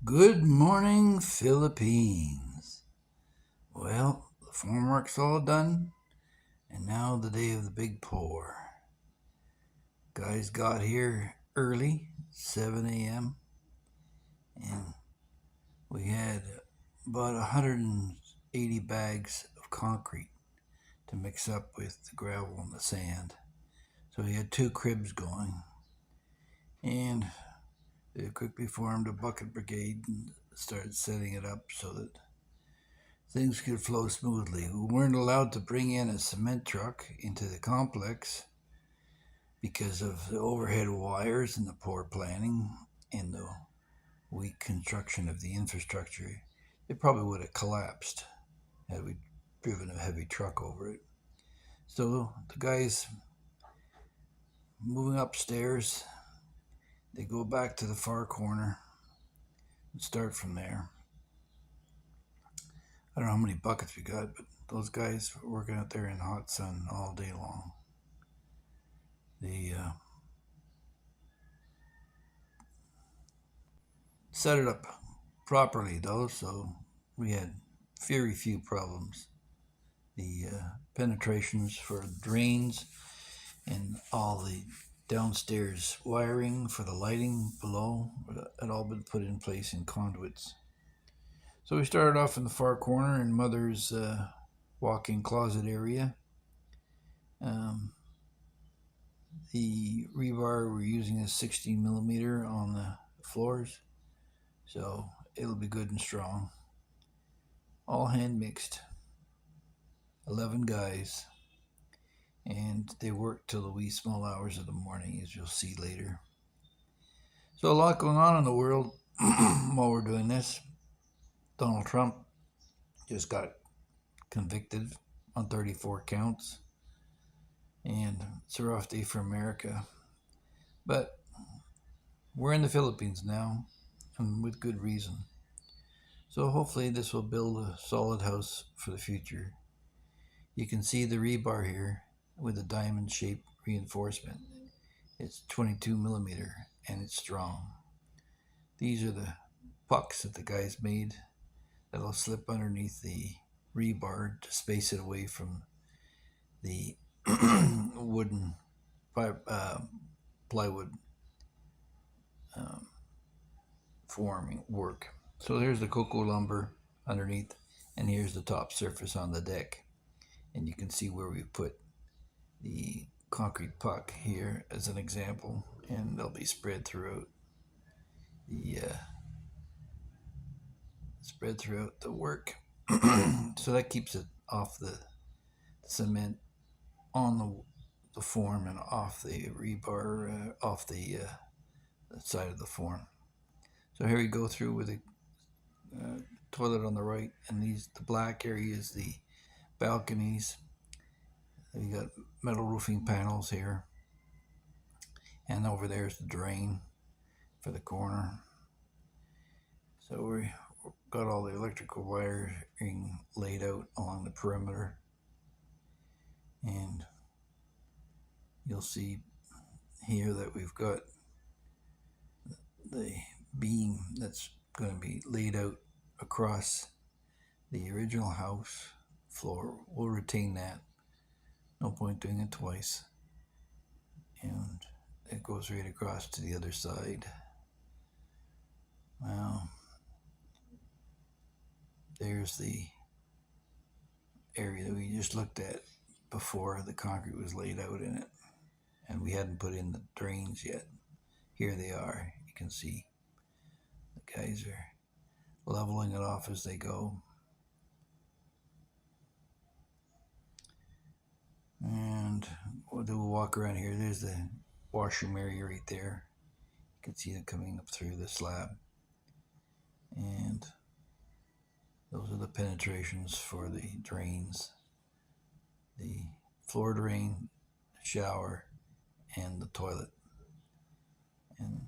Good morning, Philippines. Well, the formwork's all done, and now the day of the big pour. Guys got here early, 7 a.m., and we had about 180 bags of concrete to mix up with the gravel and the sand. So we had two cribs going, and they quickly formed a bucket brigade and started setting it up so that things could flow smoothly. We weren't allowed to bring in a cement truck into the complex because of the overhead wires and the poor planning and the weak construction of the infrastructure. It probably would have collapsed had we driven a heavy truck over it. So the guys moving upstairs, they go back to the far corner and start from there. I don't know how many buckets we got, but those guys were working out there in the hot sun all day long. They set it up properly though, so we had very few problems. The penetrations for drains and all the downstairs wiring for the lighting below had all been put in place in conduits. So we started off in the far corner in Mother's walk-in closet area. Um, the rebar we're using is 16 millimeter on the floors, so it'll be good and strong. All hand mixed. 11 guys, and they worked till the wee small hours of the morning, as you'll see later. So a lot going on in the world while we're doing this. Donald Trump just got convicted on 34 counts, and it's a rough day for America. But we're in the Philippines now, and with good reason. So hopefully this will build a solid house for the future. You can see the rebar here with a diamond-shaped reinforcement. It's 22 millimeter and it's strong. These are the pucks that the guys made that'll slip underneath the rebar to space it away from the wooden plywood um, forming work. So here's the cocoa lumber underneath, and here's the top surface on the deck. And you can see where we put the concrete puck here as an example, and they'll be spread throughout the work. So that keeps it off the cement, on the form, and off the rebar, off the side of the form. So here we go through with the toilet on the right, and the black area is the balconies. You got metal roofing panels here, and over there is the drain for the corner. So we got all the electrical wiring laid out along the perimeter, and you'll see here that we've got the beam that's going to be laid out across the original house floor. We'll retain that. No point doing it twice. And it goes right across to the other side. Well, there's the area that we just looked at before the concrete was laid out in it. And we hadn't put in the drains yet. Here they are. You can see the guys are leveling it off as they go. And we'll walk around here. There's the washroom area right there. You can see it coming up through the slab. And those are the penetrations for the drains. The floor drain, shower, and the toilet. And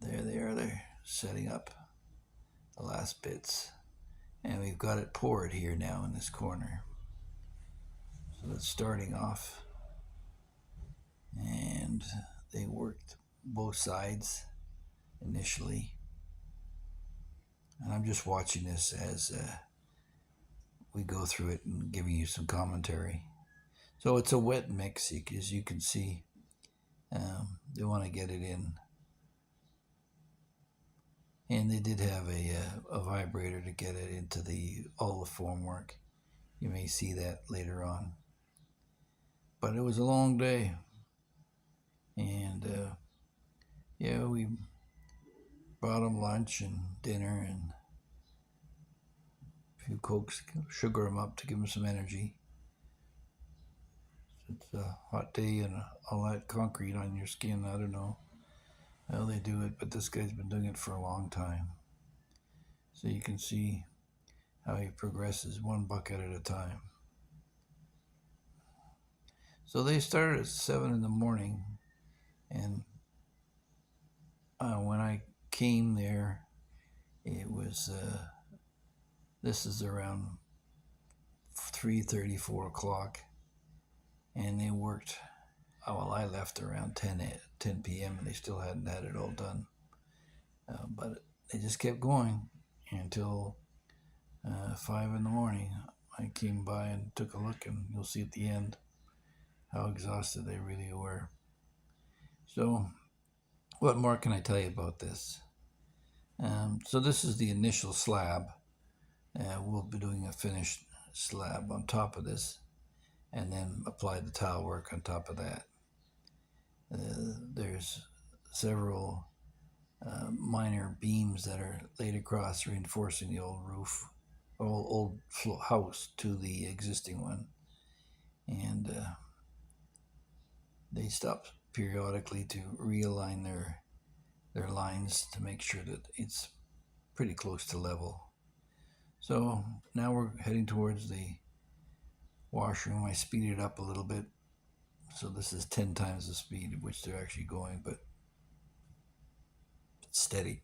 there they are. They're setting up the last bits. And we've got it poured here now in this corner. So that's starting off. And they worked both sides initially. And I'm just watching this as we go through it and giving you some commentary. So it's a wet mix, as you can see. They want to get it in. And they did have a vibrator to get it into all the formwork. You may see that later on. But it was a long day. And yeah, we brought them lunch and dinner and a few Cokes, sugar them up to give them some energy. It's a hot day and all that concrete on your skin. I don't know how they do it, but this guy's been doing it for a long time. So you can see how he progresses one bucket at a time. So they started at 7 in the morning, and when I came there, it was this is around 3:30, 4 o'clock, and they worked. Well, I left around 10 p.m. and they still hadn't had it all done, but they just kept going until 5 in the morning. I came by and took a look, and you'll see at the end how exhausted they really were. So what more can I tell you about this? So this is the initial slab. We'll be doing a finished slab on top of this, and then apply the tile work on top of that. There's several minor beams that are laid across, reinforcing the old roof, old house to the existing one, and they stop periodically to realign their lines to make sure that it's pretty close to level. So now we're heading towards the washroom. I speeded it up a little bit, so this is 10 times the speed at which they're actually going, but it's steady.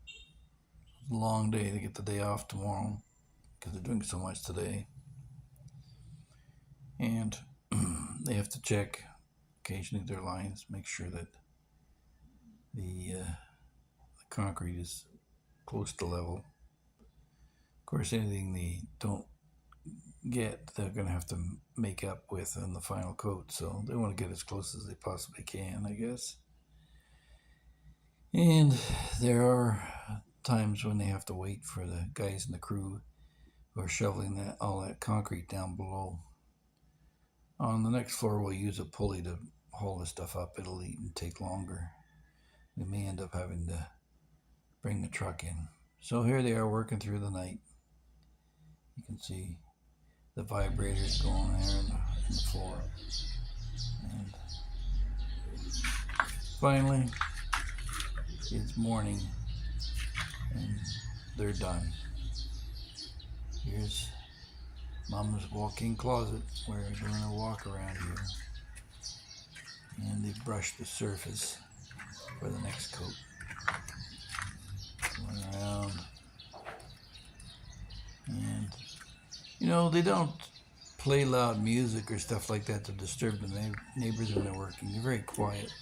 It's a long day. They get the day off tomorrow because they're doing so much today. And they have to check occasionally their lines, make sure that the concrete is close to level. Of course, anything they don't get, they're going to have to make up with in the final coat, so they want to get as close as they possibly can, I guess. And there are times when they have to wait for the guys in the crew who are shoveling all that concrete down below. On the next floor, we'll use a pulley to haul the stuff up. It'll even take longer. We may end up having to bring the truck in. So here they are working through the night. You can see the vibrators going there in the floor. And finally, it's morning and they're done. Here's Mom's walk-in closet where we're doing a walk around here. And they brushed the surface for the next coat. Going around. And, you know, they don't play loud music or stuff like that to disturb the neighbors when they're working. They're very quiet,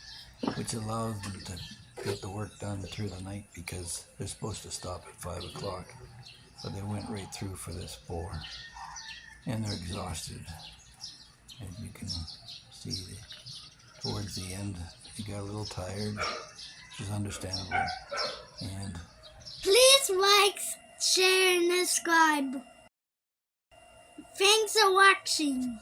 which allows them to get the work done through the night because they're supposed to stop at 5 o'clock. But they went right through for this bore. And they're exhausted. As you can see, towards the end, they got a little tired, which is understandable. And please like, share, and subscribe. Thanks for watching.